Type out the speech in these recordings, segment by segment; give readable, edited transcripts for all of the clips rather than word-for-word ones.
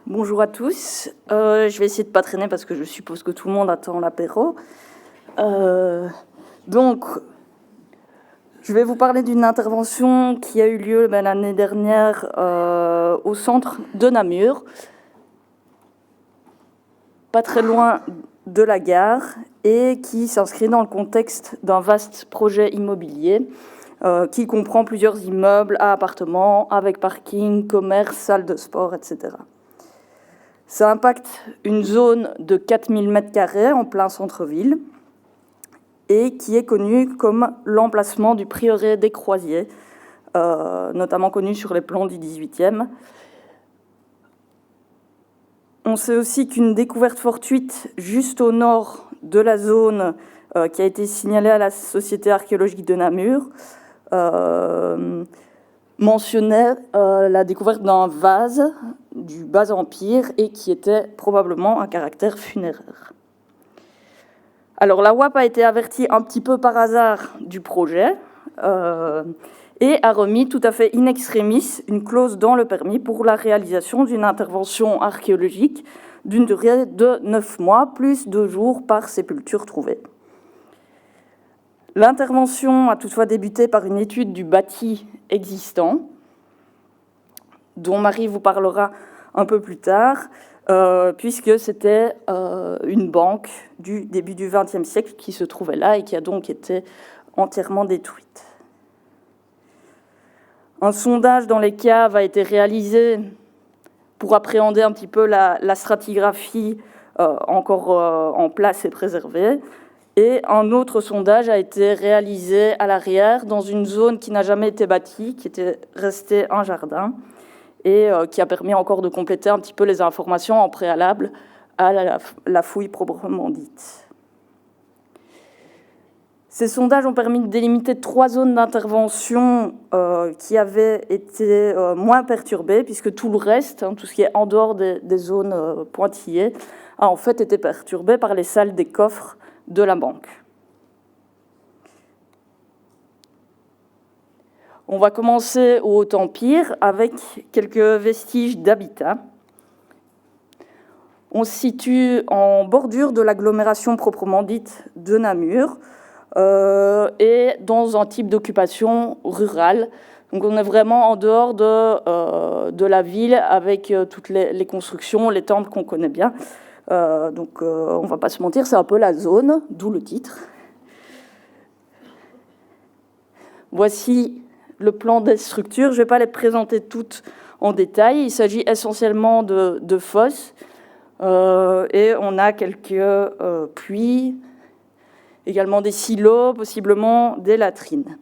Bonjour à tous. Je vais essayer de ne pas traîner parce que je suppose que tout le monde attend l'apéro. Donc, je vais vous parler d'une intervention qui a eu lieu l'année dernière au centre de Namur, pas très loin de la gare, et qui s'inscrit dans le contexte d'un vaste projet immobilier qui comprend plusieurs immeubles à appartements avec parking, commerce, salle de sport, etc. Ça impacte une zone de 4000 m² en plein centre-ville et qui est connue comme l'emplacement du prieuré des Croisiers, notamment connu sur les plans du XVIIIe. On sait aussi qu'une découverte fortuite juste au nord de la zone qui a été signalée à la Société archéologique de Namur mentionnait la découverte d'un vase du Bas Empire et qui était probablement un caractère funéraire. Alors la WAP a été avertie un petit peu par hasard du projet et a remis tout à fait in extremis une clause dans le permis pour la réalisation d'une intervention archéologique d'une durée de 9 mois, plus 2 jours par sépulture trouvée. L'intervention a toutefois débuté par une étude du bâti existant, dont Marie vous parlera un peu plus tard, puisque c'était une banque du début du XXe siècle qui se trouvait là et qui a donc été entièrement détruite. Un sondage dans les caves a été réalisé pour appréhender un petit peu la stratigraphie encore en place et préservée. Et un autre sondage a été réalisé à l'arrière, dans une zone qui n'a jamais été bâtie, qui était restée un jardin, et qui a permis encore de compléter un petit peu les informations en préalable à la fouille proprement dite. Ces sondages ont permis de délimiter 3 zones d'intervention qui avaient été moins perturbées, puisque tout le reste, tout ce qui est en dehors des zones pointillées, a en fait été perturbé par les salles des coffres de la banque. On va commencer au Haut-Empire avec quelques vestiges d'habitat. On se situe en bordure de l'agglomération proprement dite de Namur et dans un type d'occupation rurale. Donc on est vraiment en dehors de la ville avec toutes les constructions, les temples qu'on connaît bien. Donc on ne va pas se mentir, c'est un peu la zone, d'où le titre. Voici le plan des structures. Je ne vais pas les présenter toutes en détail. Il s'agit essentiellement de fosses. Et on a quelques puits, également des silos, possiblement des latrines.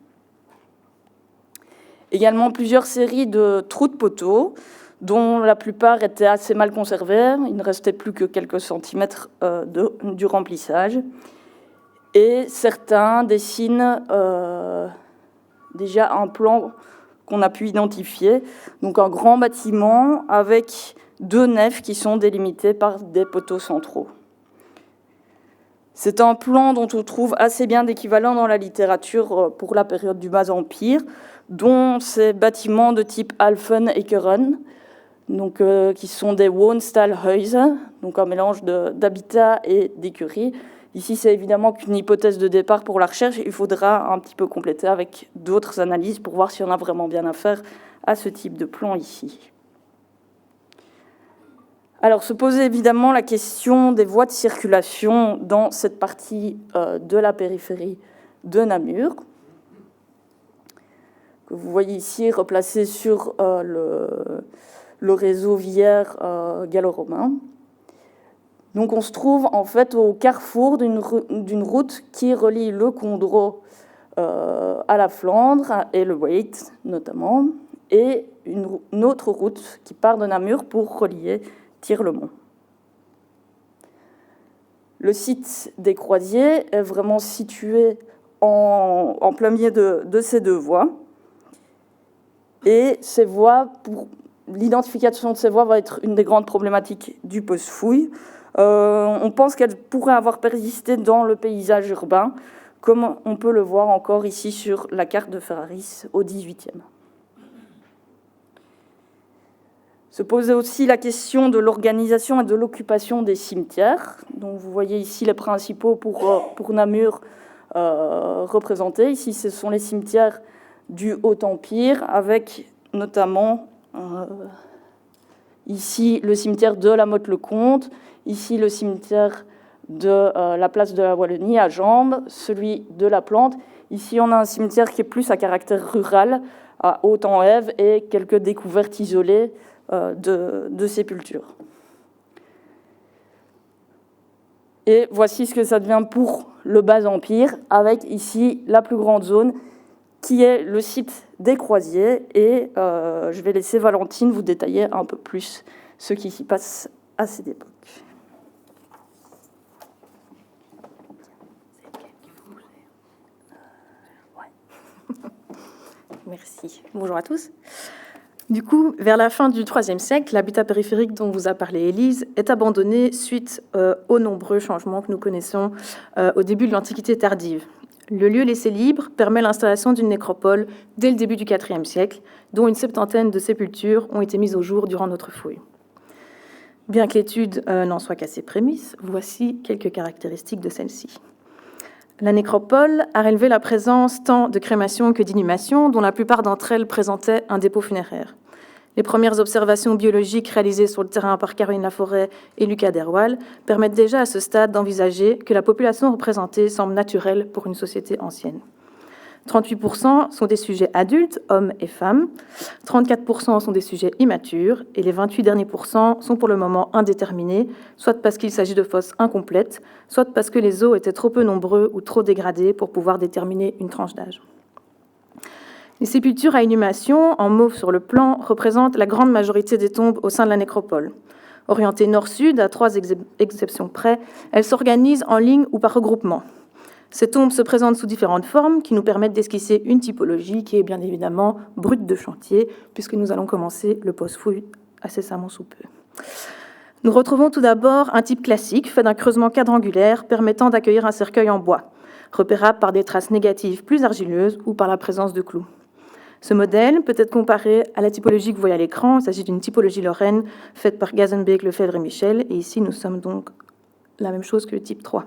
Également plusieurs séries de trous de poteaux, dont la plupart étaient assez mal conservés. Il ne restait plus que quelques centimètres du remplissage. Et certains dessinent déjà un plan qu'on a pu identifier. Donc un grand bâtiment avec 2 nefs qui sont délimitées par des poteaux centraux. C'est un plan dont on trouve assez bien d'équivalents dans la littérature pour la période du Bas Empire, dont ces bâtiments de type Alphen-Ekeren, donc, qui sont des Wohnstallhäuser, donc un mélange d'habitat et d'écurie. Ici, c'est évidemment qu'une hypothèse de départ pour la recherche. Il faudra un petit peu compléter avec d'autres analyses pour voir si on a vraiment bien affaire à ce type de plan ici. Alors, se pose évidemment la question des voies de circulation dans cette partie de la périphérie de Namur, que vous voyez ici replacé sur le réseau viaire gallo-romain. Donc on se trouve en fait au carrefour d'une route qui relie le Condro à la Flandre et le Waite notamment, et une autre route qui part de Namur pour relier Tirlemont. Le site des Croisiers est vraiment situé en plein milieu de ces 2 voies. Et ces voies, pour l'identification de ces voies va être une des grandes problématiques du post-fouille. On pense qu'elles pourraient avoir persisté dans le paysage urbain, comme on peut le voir encore ici sur la carte de Ferraris au XVIIIe. Se posait aussi la question de l'organisation et de l'occupation des cimetières. Donc vous voyez ici les principaux pour Namur représentés. Ici, ce sont les cimetières du Haut-Empire, avec notamment ici le cimetière de la Motte-le-Comte, ici le cimetière de la place de la Wallonie à Jambes, celui de la Plante. Ici, on a un cimetière qui est plus à caractère rural, à Haute-en-Ève, et quelques découvertes isolées de sépultures. Et voici ce que ça devient pour le Bas-Empire, avec ici la plus grande zone, qui est le site des Croisiers. Et je vais laisser Valentine vous détailler un peu plus ce qui s'y passe à cette époque. Merci. Bonjour à tous. Du coup, vers la fin du IIIe siècle, l'habitat périphérique dont vous a parlé Élise est abandonné suite aux nombreux changements que nous connaissons au début de l'Antiquité tardive. Le lieu laissé libre permet l'installation d'une nécropole dès le début du IVe siècle, dont une septantaine de sépultures ont été mises au jour durant notre fouille. Bien que l'étude n'en soit qu'à ses prémices, voici quelques caractéristiques de celle-ci. La nécropole a relevé la présence tant de crémation que d'inhumation, dont la plupart d'entre elles présentaient un dépôt funéraire. Les premières observations biologiques réalisées sur le terrain par Caroline Laforêt et Lucas Derwal permettent déjà à ce stade d'envisager que la population représentée semble naturelle pour une société ancienne. 38% sont des sujets adultes, hommes et femmes, 34% sont des sujets immatures, et les 28 derniers pourcents sont pour le moment indéterminés, soit parce qu'il s'agit de fosses incomplètes, soit parce que les os étaient trop peu nombreux ou trop dégradés pour pouvoir déterminer une tranche d'âge. Les sépultures à inhumation, en mauve sur le plan, représentent la grande majorité des tombes au sein de la nécropole. Orientées nord-sud, à 3 exceptions près, elles s'organisent en ligne ou par regroupement. Ces tombes se présentent sous différentes formes qui nous permettent d'esquisser une typologie qui est bien évidemment brute de chantier, puisque nous allons commencer le post-fouille incessamment sous peu. Nous retrouvons tout d'abord un type classique fait d'un creusement quadrangulaire permettant d'accueillir un cercueil en bois, repérable par des traces négatives plus argileuses ou par la présence de clous. Ce modèle peut être comparé à la typologie que vous voyez à l'écran. Il s'agit d'une typologie lorraine faite par Gazenbeek, Lefebvre et Michel, et ici nous sommes donc la même chose que le type 3.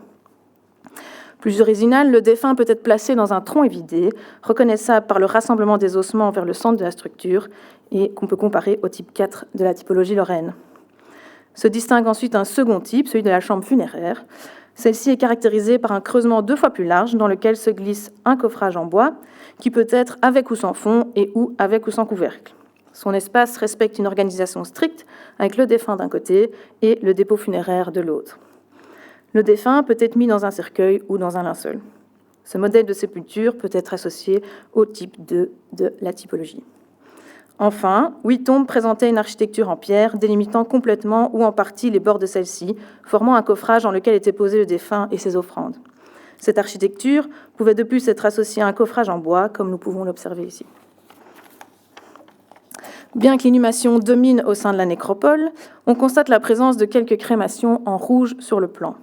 Plus original, le défunt peut être placé dans un tronc évidé, reconnaissable par le rassemblement des ossements vers le centre de la structure et qu'on peut comparer au type 4 de la typologie lorraine. Se distingue ensuite un second type, celui de la chambre funéraire. Celle-ci est caractérisée par un creusement 2 fois plus large dans lequel se glisse un coffrage en bois qui peut être avec ou sans fond et ou avec ou sans couvercle. Son espace respecte une organisation stricte avec le défunt d'un côté et le dépôt funéraire de l'autre. Le défunt peut être mis dans un cercueil ou dans un linceul. Ce modèle de sépulture peut être associé au type 2 de la typologie. Enfin, 8 tombes présentaient une architecture en pierre, délimitant complètement ou en partie les bords de celle-ci, formant un coffrage dans lequel était posé le défunt et ses offrandes. Cette architecture pouvait de plus être associée à un coffrage en bois, comme nous pouvons l'observer ici. Bien que l'inhumation domine au sein de la nécropole, on constate la présence de quelques crémations en rouge sur le plan.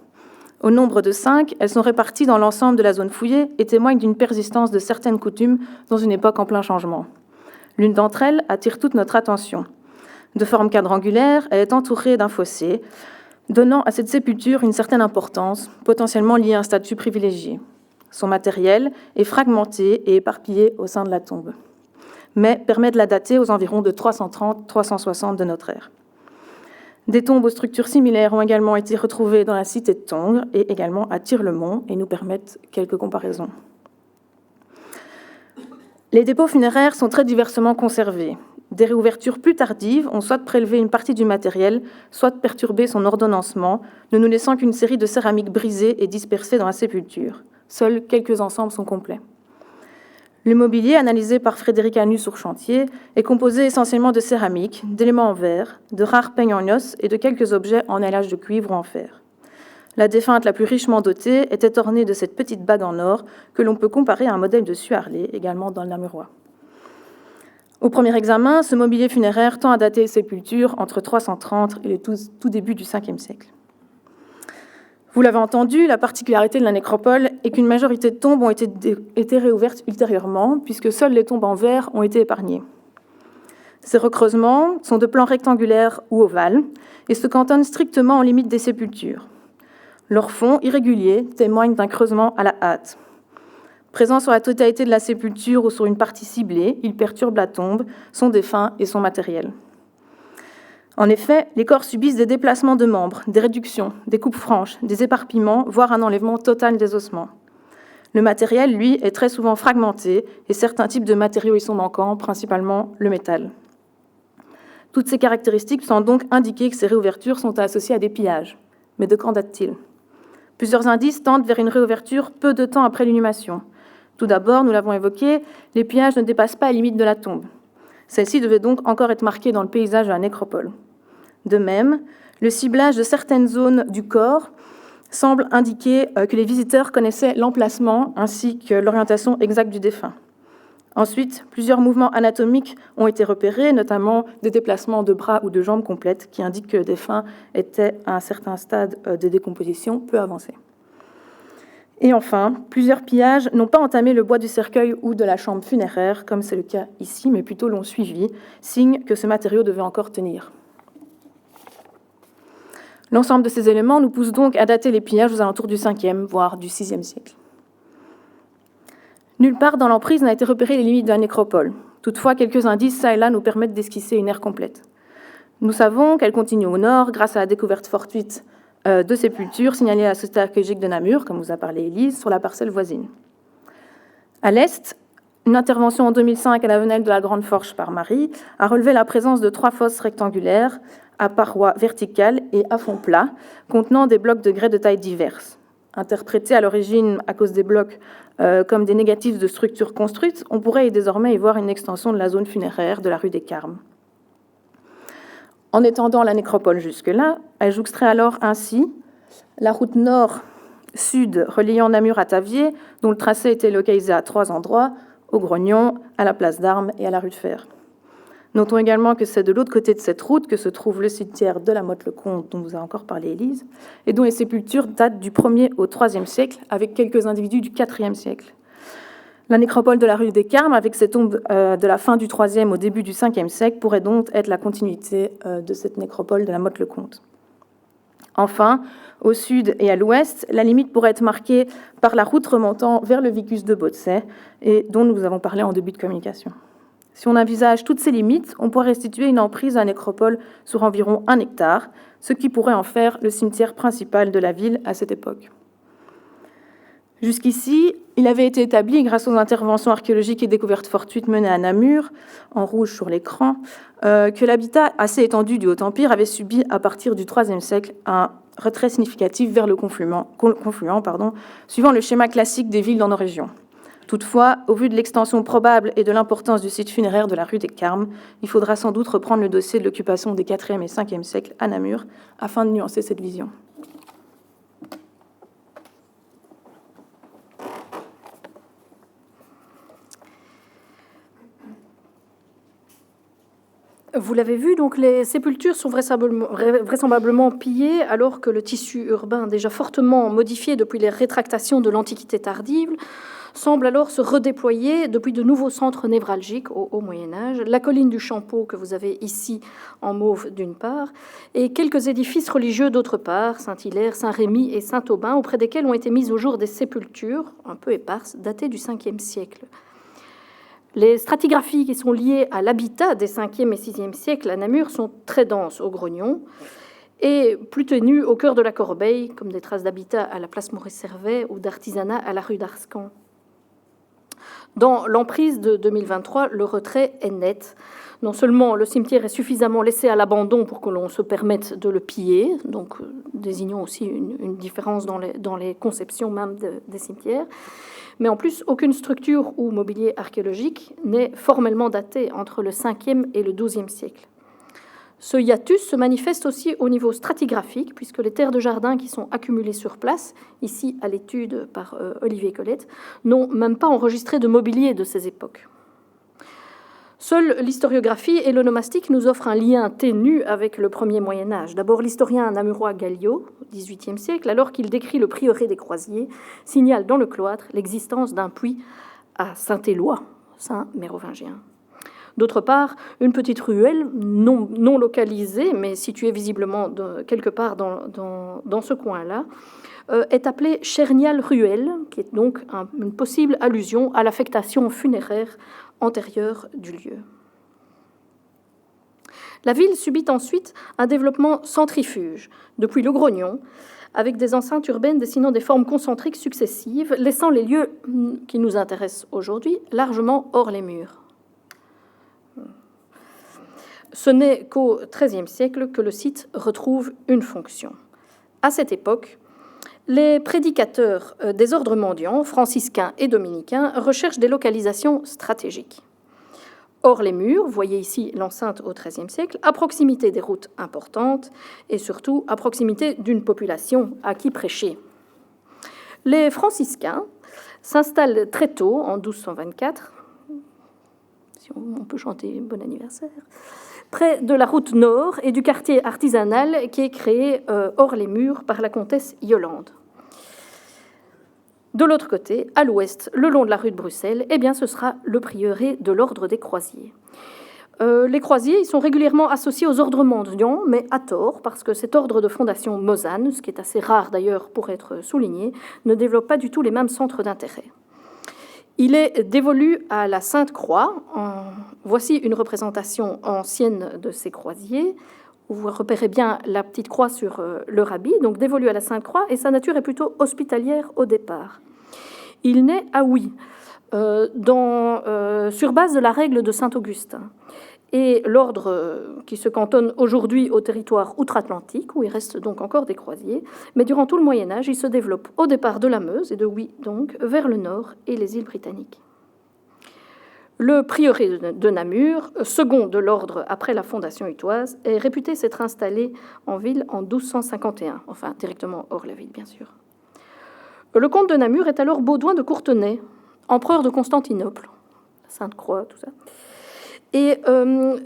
Au nombre de 5, elles sont réparties dans l'ensemble de la zone fouillée et témoignent d'une persistance de certaines coutumes dans une époque en plein changement. L'une d'entre elles attire toute notre attention. De forme quadrangulaire, elle est entourée d'un fossé, donnant à cette sépulture une certaine importance, potentiellement liée à un statut privilégié. Son matériel est fragmenté et éparpillé au sein de la tombe, mais permet de la dater aux environs de 330-360 de notre ère. Des tombes aux structures similaires ont également été retrouvées dans la cité de Tongres et également à Tir-le-Mont et nous permettent quelques comparaisons. Les dépôts funéraires sont très diversement conservés. Des réouvertures plus tardives ont soit prélevé une partie du matériel, soit perturbé son ordonnancement, ne nous laissant qu'une série de céramiques brisées et dispersées dans la sépulture. Seuls quelques ensembles sont complets. Le mobilier, analysé par Frédéric Anu sur chantier, est composé essentiellement de céramique, d'éléments en verre, de rares peignes en os et de quelques objets en élages de cuivre ou en fer. La défunte la plus richement dotée était ornée de cette petite bague en or que l'on peut comparer à un modèle de Suarlé, également dans le Namurois. Au premier examen, ce mobilier funéraire tend à dater les sépultures entre 330 et le tout début du Ve siècle. Vous l'avez entendu, la particularité de la nécropole est qu'une majorité de tombes ont été réouvertes ultérieurement, puisque seules les tombes en verre ont été épargnées. Ces recreusements sont de plans rectangulaires ou ovales et se cantonnent strictement en limite des sépultures. Leur fond, irrégulier, témoigne d'un creusement à la hâte. Présents sur la totalité de la sépulture ou sur une partie ciblée, ils perturbent la tombe, son défunt et son matériel. En effet, les corps subissent des déplacements de membres, des réductions, des coupes franches, des éparpillements, voire un enlèvement total des ossements. Le matériel, lui, est très souvent fragmenté et certains types de matériaux y sont manquants, principalement le métal. Toutes ces caractéristiques semblent donc indiquer que ces réouvertures sont associées à des pillages. Mais de quand datent-ils ? Plusieurs indices tendent vers une réouverture peu de temps après l'inhumation. Tout d'abord, nous l'avons évoqué, les pillages ne dépassent pas la limite de la tombe. Celle-ci devait donc encore être marquée dans le paysage de la nécropole. De même, le ciblage de certaines zones du corps semble indiquer que les visiteurs connaissaient l'emplacement ainsi que l'orientation exacte du défunt. Ensuite, plusieurs mouvements anatomiques ont été repérés, notamment des déplacements de bras ou de jambes complètes qui indiquent que le défunt était à un certain stade de décomposition peu avancé. Et enfin, plusieurs pillages n'ont pas entamé le bois du cercueil ou de la chambre funéraire, comme c'est le cas ici, mais plutôt l'ont suivi, signe que ce matériau devait encore tenir. L'ensemble de ces éléments nous pousse donc à dater les pillages aux alentours du 5e, voire du 6e siècle. Nulle part dans l'emprise n'a été repéré les limites de la nécropole. Toutefois, quelques indices, ça et là, nous permettent d'esquisser une aire complète. Nous savons qu'elle continue au nord, grâce à la découverte fortuite de sépultures signalées à la Société archéologique de Namur, comme vous a parlé Élise, sur la parcelle voisine. À l'est, une intervention en 2005 à la venelle de la Grande Forge par Marie a relevé la présence de 3 fosses rectangulaires à parois verticales et à fond plat, contenant des blocs de grès de tailles diverses. Interprétés à l'origine à cause des blocs comme des négatifs de structures construites, on pourrait désormais y voir une extension de la zone funéraire de la rue des Carmes. En étendant la nécropole jusque-là, elle jouxterait alors ainsi la route nord-sud reliant Namur à Taviers, dont le tracé était localisé à 3 endroits, au Grognon, à la place d'Armes et à la rue de Fer. Notons également que c'est de l'autre côté de cette route que se trouve le cimetière de la Motte-le-Comte, dont vous a encore parlé Élise, et dont les sépultures datent du 1er au 3e siècle, avec quelques individus du 4e siècle. La nécropole de la rue des Carmes, avec ses tombes de la fin du 3e au début du 5e siècle, pourrait donc être la continuité de cette nécropole de la Motte-le-Comte. Enfin, au sud et à l'ouest, la limite pourrait être marquée par la route remontant vers le vicus de Bautzey, et dont nous avons parlé en début de communication. Si on envisage toutes ces limites, on pourrait restituer une emprise à la nécropole sur environ 1 hectare, ce qui pourrait en faire le cimetière principal de la ville à cette époque. Jusqu'ici, il avait été établi, grâce aux interventions archéologiques et découvertes fortuites menées à Namur, en rouge sur l'écran, que l'habitat assez étendu du Haut-Empire avait subi, à partir du IIIe siècle, un retrait significatif vers le confluent, suivant le schéma classique des villes dans nos régions. Toutefois, au vu de l'extension probable et de l'importance du site funéraire de la rue des Carmes, il faudra sans doute reprendre le dossier de l'occupation des 4e et 5e siècles à Namur, afin de nuancer cette vision. Vous l'avez vu, donc les sépultures sont vraisemblablement pillées alors que le tissu urbain, déjà fortement modifié depuis les rétractations de l'Antiquité tardive, semble alors se redéployer depuis de nouveaux centres névralgiques au Moyen-Âge, la colline du Champeau que vous avez ici en mauve d'une part, et quelques édifices religieux d'autre part, Saint-Hilaire, Saint-Rémy et Saint-Aubin, auprès desquels ont été mises au jour des sépultures, un peu éparses, datées du 5e siècle. Les stratigraphies qui sont liées à l'habitat des 5e et 6e siècles à Namur sont très denses au Grognon et plus tenues au cœur de la Corbeille, comme des traces d'habitat à la place Maurice-Servet ou d'artisanat à la rue d'Arscan. Dans l'emprise de 2023, le retrait est net. Non seulement le cimetière est suffisamment laissé à l'abandon pour que l'on se permette de le piller, donc désignons aussi une différence dans les conceptions même des cimetières, mais en plus, aucune structure ou mobilier archéologique n'est formellement daté entre le 5e et le 12e siècle. Ce hiatus se manifeste aussi au niveau stratigraphique, puisque les terres de jardin qui sont accumulées sur place, ici à l'étude par Olivier Colette, n'ont même pas enregistré de mobilier de ces époques. Seule l'historiographie et l'onomastique nous offrent un lien ténu avec le premier Moyen-Âge. D'abord, l'historien namurois Galliot, au XVIIIe siècle, alors qu'il décrit le prieuré des Croisiers, signale dans le cloître l'existence d'un puits à Saint-Éloi, saint mérovingien. D'autre part, une petite ruelle non localisée, mais située visiblement quelque part dans ce coin-là, est appelée Chernial-Ruelle, qui est donc une possible allusion à l'affectation funéraire antérieure du lieu. La ville subit ensuite un développement centrifuge, depuis le Grognon, avec des enceintes urbaines dessinant des formes concentriques successives, laissant les lieux qui nous intéressent aujourd'hui largement hors les murs. Ce n'est qu'au XIIIe siècle que le site retrouve une fonction. À cette époque, les prédicateurs des ordres mendiants, franciscains et dominicains, recherchent des localisations stratégiques. Hors les murs, voyez ici l'enceinte au XIIIe siècle, à proximité des routes importantes et surtout à proximité d'une population à qui prêcher. Les franciscains s'installent très tôt, en 1224, si on peut chanter bon anniversaire, près de la route nord et du quartier artisanal qui est créé hors les murs par la comtesse Yolande. De l'autre côté, à l'ouest, le long de la rue de Bruxelles, eh bien, ce sera le prieuré de l'ordre des croisiers. Les croisiers, ils sont régulièrement associés aux ordres mendiants, mais à tort, parce que cet ordre de fondation mosane, ce qui est assez rare d'ailleurs pour être souligné, ne développe pas du tout les mêmes centres d'intérêt. Il est dévolu à la Sainte-Croix. Voici une représentation ancienne de ces croisiers. Vous repérez bien la petite croix sur leur habit, donc dévolu à la Sainte-Croix, et sa nature est plutôt hospitalière au départ. Il naît à Huy, sur base de la règle de Saint-Augustin. Et l'ordre qui se cantonne aujourd'hui au territoire outre-Atlantique, où il reste donc encore des croisiers, mais durant tout le Moyen-Âge, il se développe au départ de la Meuse, et de Huy donc, vers le nord et les îles britanniques. Le prieuré de Namur, second de l'ordre après la fondation utoise, est réputé s'être installé en ville en 1251, enfin directement hors la ville, bien sûr. Le comte de Namur est alors Baudouin de Courtenay, empereur de Constantinople, Sainte-Croix, tout ça. Et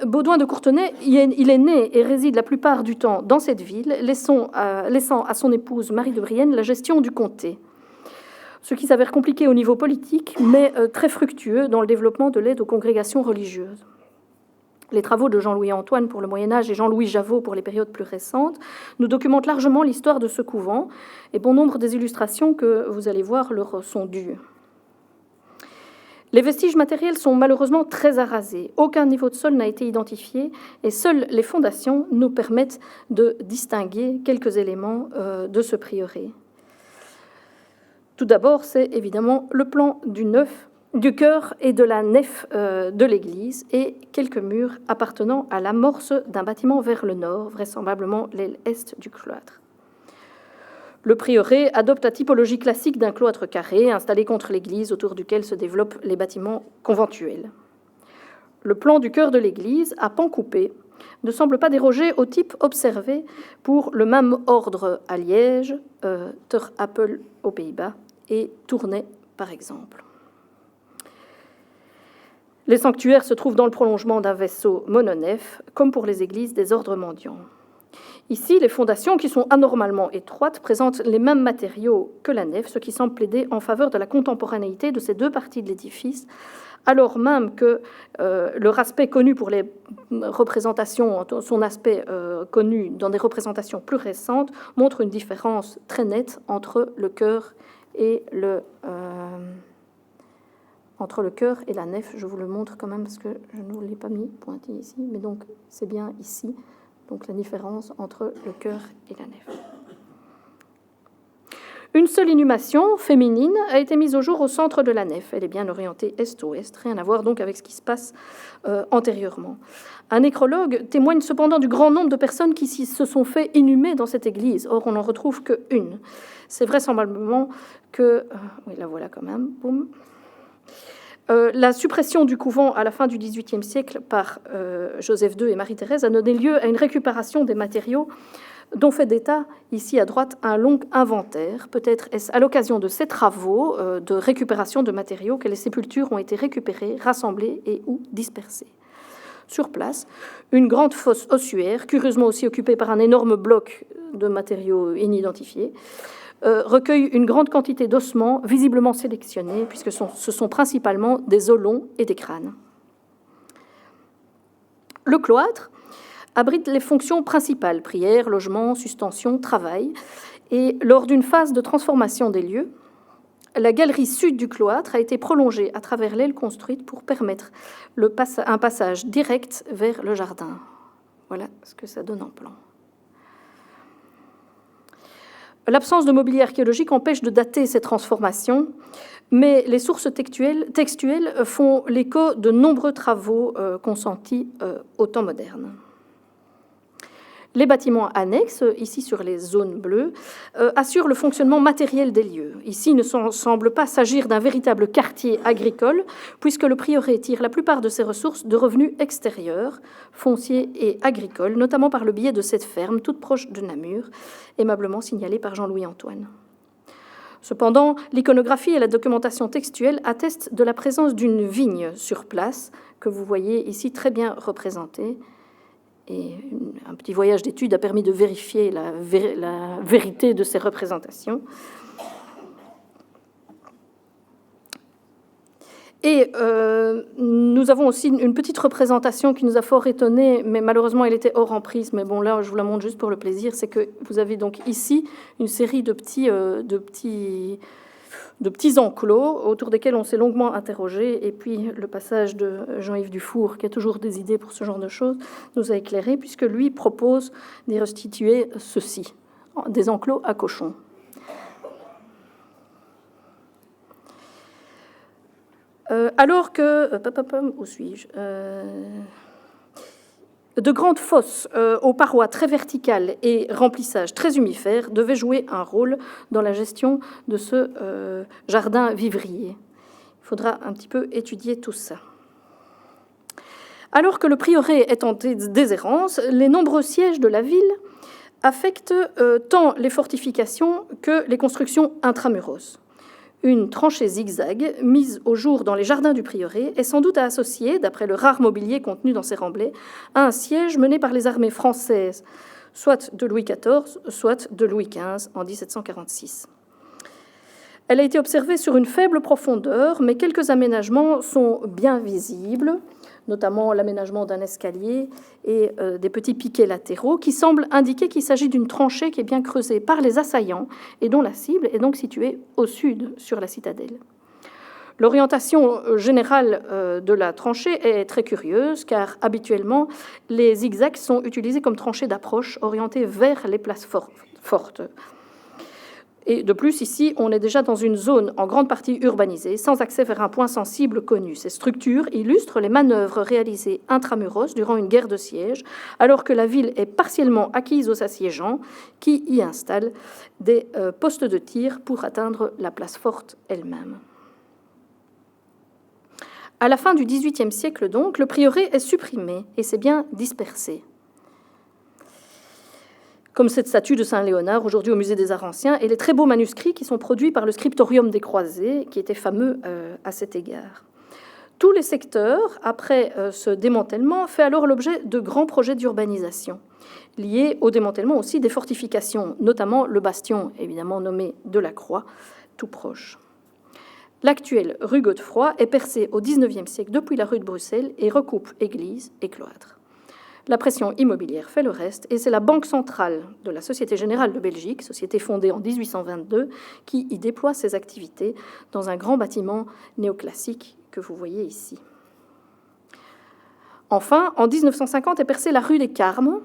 Baudouin de Courtenay, il est né et réside la plupart du temps dans cette ville, laissant à son épouse Marie de Brienne la gestion du comté. Ce qui s'avère compliqué au niveau politique, mais très fructueux dans le développement de l'aide aux congrégations religieuses. Les travaux de Jean-Louis Antoine pour le Moyen-Âge et Jean-Louis Javot pour les périodes plus récentes nous documentent largement l'histoire de ce couvent, et bon nombre des illustrations que vous allez voir leur sont dues. Les vestiges matériels sont malheureusement très arasés. Aucun niveau de sol n'a été identifié, et seules les fondations nous permettent de distinguer quelques éléments de ce prieuré. Tout d'abord, c'est évidemment le plan du chœur et de la nef de l'église et quelques murs appartenant à l'amorce d'un bâtiment vers le nord, vraisemblablement l'aile est du cloître. Le prieuré adopte la typologie classique d'un cloître carré installé contre l'église autour duquel se développent les bâtiments conventuels. Le plan du chœur de l'église, à pan coupé, ne semble pas déroger au type observé pour le même ordre à Liège, Ter Apel aux Pays-Bas et Tournai par exemple. Les sanctuaires se trouvent dans le prolongement d'un vaisseau mononef, comme pour les églises des ordres mendiants. Ici, les fondations, qui sont anormalement étroites, présentent les mêmes matériaux que la nef, ce qui semble plaider en faveur de la contemporanéité de ces deux parties de l'édifice, alors même que leur aspect connu pour les représentations, son aspect connu dans des représentations plus récentes, montre une différence très nette entre le chœur et la nef. Je vous le montre quand même parce que je ne vous l'ai pas mis pointé ici, mais donc c'est bien ici. Donc la différence entre le chœur et la nef. Une seule inhumation féminine a été mise au jour au centre de la nef. Elle est bien orientée est-ouest, rien à voir donc avec ce qui se passe antérieurement. Un nécrologue témoigne cependant du grand nombre de personnes qui se sont fait inhumer dans cette église. Or, on n'en retrouve qu'une. C'est vraisemblablement que... oui, la voilà quand même. Boum. La suppression du couvent à la fin du XVIIIe siècle par Joseph II et Marie-Thérèse a donné lieu à une récupération des matériaux dont fait d'état, ici à droite, un long inventaire. Peut-être est-ce à l'occasion de ces travaux de récupération de matériaux que les sépultures ont été récupérées, rassemblées et ou dispersées. Sur place, une grande fosse ossuaire, curieusement aussi occupée par un énorme bloc de matériaux inidentifiés, recueille une grande quantité d'ossements visiblement sélectionnés, puisque ce sont principalement des os longs et des crânes. Le cloître abrite les fonctions principales, prière, logement, sustention, travail. Et lors d'une phase de transformation des lieux, la galerie sud du cloître a été prolongée à travers l'aile construite pour permettre un passage direct vers le jardin. Voilà ce que ça donne en plan. L'absence de mobilier archéologique empêche de dater ces transformations, mais les sources textuelles font l'écho de nombreux travaux consentis au temps moderne. Les bâtiments annexes, ici sur les zones bleues, assurent le fonctionnement matériel des lieux. Ici, il ne semble pas s'agir d'un véritable quartier agricole, puisque le prieuré tire la plupart de ses ressources de revenus extérieurs, fonciers et agricoles, notamment par le biais de cette ferme, toute proche de Namur, aimablement signalée par Jean-Louis Antoine. Cependant, l'iconographie et la documentation textuelle attestent de la présence d'une vigne sur place, que vous voyez ici très bien représentée. Et un petit voyage d'études a permis de vérifier la vérité de ces représentations. Et nous avons aussi une petite représentation qui nous a fort étonnés, mais malheureusement, elle était hors emprise. Mais bon, là, je vous la montre juste pour le plaisir. C'est que vous avez donc ici une série de petits enclos autour desquels on s'est longuement interrogé. Et puis, le passage de Jean-Yves Dufour, qui a toujours des idées pour ce genre de choses, nous a éclairé, puisque lui propose d'y restituer ceci, des enclos à cochons. Alors que... où suis-je de grandes fosses aux parois très verticales et remplissage très humifères devaient jouer un rôle dans la gestion de ce jardin vivrier. Il faudra un petit peu étudier tout ça. Alors que le prieuré est en déshérence, les nombreux sièges de la ville affectent tant les fortifications que les constructions intramuros. Une tranchée zigzag, mise au jour dans les jardins du prieuré, est sans doute à associer, d'après le rare mobilier contenu dans ces remblais, à un siège mené par les armées françaises, soit de Louis XIV, soit de Louis XV en 1746. Elle a été observée sur une faible profondeur, mais quelques aménagements sont bien visibles, notamment l'aménagement d'un escalier et des petits piquets latéraux, qui semblent indiquer qu'il s'agit d'une tranchée qui est bien creusée par les assaillants et dont la cible est donc située au sud, sur la citadelle. L'orientation générale de la tranchée est très curieuse, car habituellement, les zigzags sont utilisés comme tranchées d'approche orientées vers les places fortes. Et de plus, ici, on est déjà dans une zone en grande partie urbanisée, sans accès vers un point sensible connu. Ces structures illustrent les manœuvres réalisées intramuros durant une guerre de siège, alors que la ville est partiellement acquise aux assiégeants, qui y installent des postes de tir pour atteindre la place forte elle-même. À la fin du XVIIIe siècle, donc, le prieuré est supprimé et s'est bien dispersé. Comme cette statue de Saint-Léonard, aujourd'hui au Musée des Arts Anciens, et les très beaux manuscrits qui sont produits par le Scriptorium des Croisés, qui était fameux à cet égard. Tous les secteurs, après ce démantèlement, fait alors l'objet de grands projets d'urbanisation, liés au démantèlement aussi des fortifications, notamment le bastion, évidemment nommé de la Croix, tout proche. L'actuelle rue Godefroy est percée au XIXe siècle depuis la rue de Bruxelles et recoupe église et cloître. La pression immobilière fait le reste, et c'est la Banque centrale de la Société générale de Belgique, société fondée en 1822, qui y déploie ses activités dans un grand bâtiment néoclassique que vous voyez ici. Enfin, en 1950 est percée la rue des Carmes,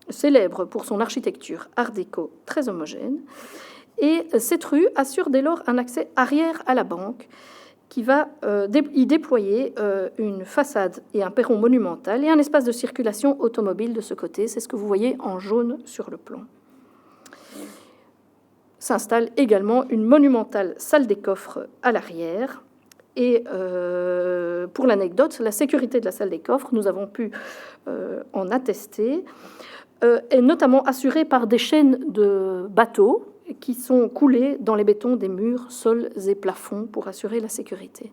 célèbre pour son architecture art déco très homogène, et cette rue assure dès lors un accès arrière à la banque, qui va y déployer une façade et un perron monumental et un espace de circulation automobile de ce côté. C'est ce que vous voyez en jaune sur le plan. S'installe également une monumentale salle des coffres à l'arrière. Et pour l'anecdote, la sécurité de la salle des coffres, nous avons pu en attester, est notamment assurée par des chaînes de bateaux qui sont coulés dans les bétons des murs, sols et plafonds pour assurer la sécurité.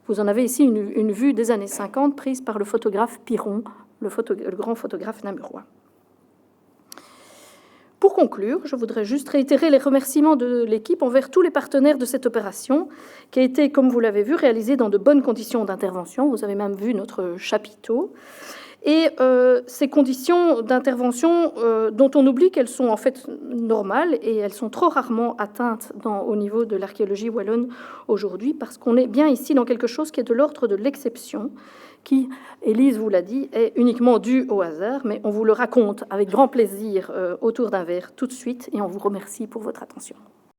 Vous en avez ici une vue des années 50 prise par le photographe Piron, le grand photographe namurois. Pour conclure, je voudrais juste réitérer les remerciements de l'équipe envers tous les partenaires de cette opération, qui a été, comme vous l'avez vu, réalisée dans de bonnes conditions d'intervention. Vous avez même vu notre chapiteau. Et ces conditions d'intervention dont on oublie qu'elles sont en fait normales et elles sont trop rarement atteintes au niveau de l'archéologie wallonne aujourd'hui, parce qu'on est bien ici dans quelque chose qui est de l'ordre de l'exception, qui, Élise vous l'a dit, est uniquement dû au hasard, mais on vous le raconte avec grand plaisir autour d'un verre tout de suite, et on vous remercie pour votre attention.